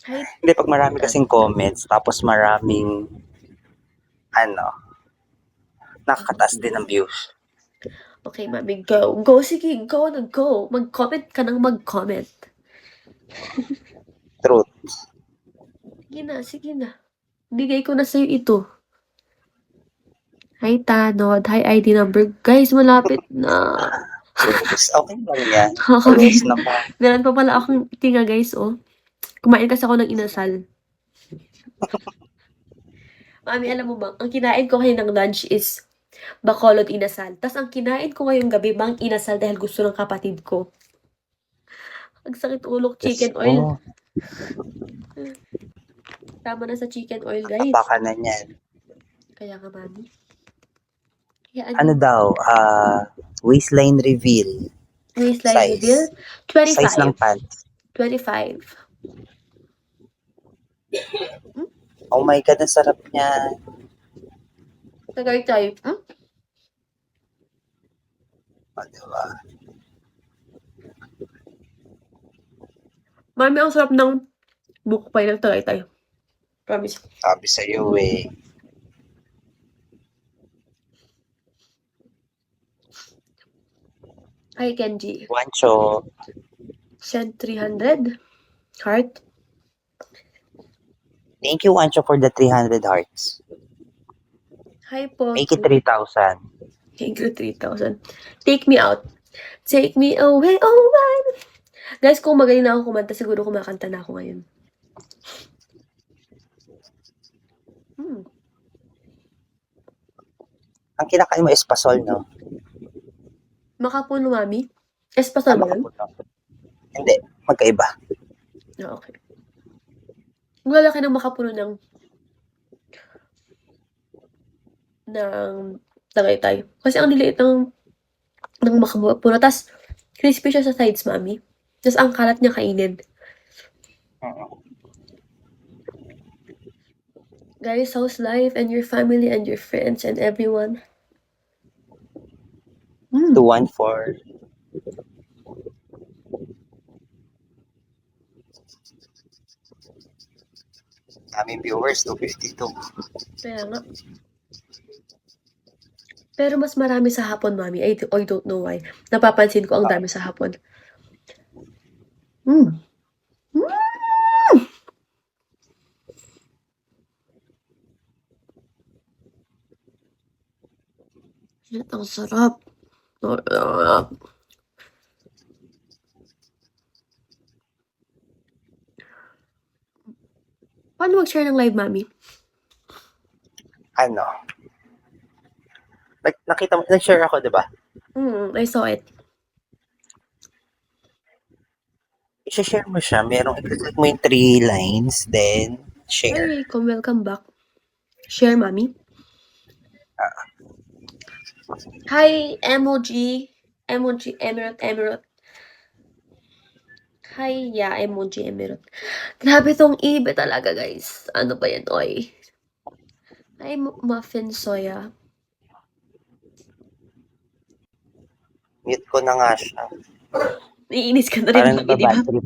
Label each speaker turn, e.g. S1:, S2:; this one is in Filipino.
S1: Hi,
S2: Hindi, pag marami kasing comments, tapos maraming, ano, nakakataas din ang views.
S1: okay, mami, go. Go, sige, go na go. Mag-comment ka ng mag-comment.
S2: Truth.
S1: Sige na, sige na. Bigay ko na sa'yo ito. Hi, Tanod. Hi, ID number. Guys, malapit na.
S2: Okay lang yan.
S1: Okay.
S2: Almost na pa.
S1: Meron pa pala akong tinga, guys, oh. Kumain kasi ako ng inasal. Mami, alam mo ba, ang kinain ko ngayon ng lunch is bacolod inasal. Tapos ang kinain ko ngayong gabi, mang inasal dahil gusto ng kapatid ko. Ang sakit ulok
S2: Diyos
S1: chicken
S2: ko,
S1: oil. Tama na sa chicken oil, guys.
S2: baka na niyan.
S1: Kaya nga, mami. Kaya
S2: Ano daw, waistline reveal.
S1: waistline reveal?
S2: Size. Size ng
S1: 25.
S2: pants.
S1: 25.
S2: Oh my God, ang sarap niya.
S1: Tagay tayo.
S2: O, diba?
S1: Mami, ang sarap ng buko pie ng tagay tayo. Promise.
S2: Sabi sa'yo eh.
S1: Hi, Kenji.
S2: Wancho.
S1: Send 300. Heart.
S2: Thank you, Wancho, for the 300 hearts.
S1: Hi po.
S2: Make it 3,000.
S1: Thank you, 3,000. Take me out. Take me away, oh man. Guys, kung magaling na ako kumanta, siguro kumakanta na ako ngayon.
S2: Ang kinakain mo espasol, no?
S1: Makapuno, mami? Espasol ba yun?
S2: Hindi, magkaiba.
S1: Okay. Ang lalaki ng makapuno ng Tagaytay. Kasi ang liliit ng makapuno. Tapos, crispy siya sa sides, mami. Tapos, ang kalat niya kainin. Guys, how's life and your family and your friends and everyone?
S2: 214. Aming viewers, 252.
S1: Kaya nga. Pero mas marami sa hapon, mami. I don't know why. Napapansin ko ang dami sa hapon. Shit, ang sarap. Paano mag-share ng live, mami?
S2: Ano? Nakita mo, nag-share ako, di ba?
S1: I saw it.
S2: I-share mo siya. I-click mo yung 3 lines, then share.
S1: Hi, welcome back. Share, mami. Hi, emoji. Emoji, Emirate. Hi, yeah, emoji, Emirate. Grabe tong ibe talaga, guys. Ano ba yan, oy? Hi, Muffin Soya.
S2: Mute ko na nga siya.
S1: Iinis ka na rin,
S2: Parang
S1: mami, di ba?
S2: nababad trip.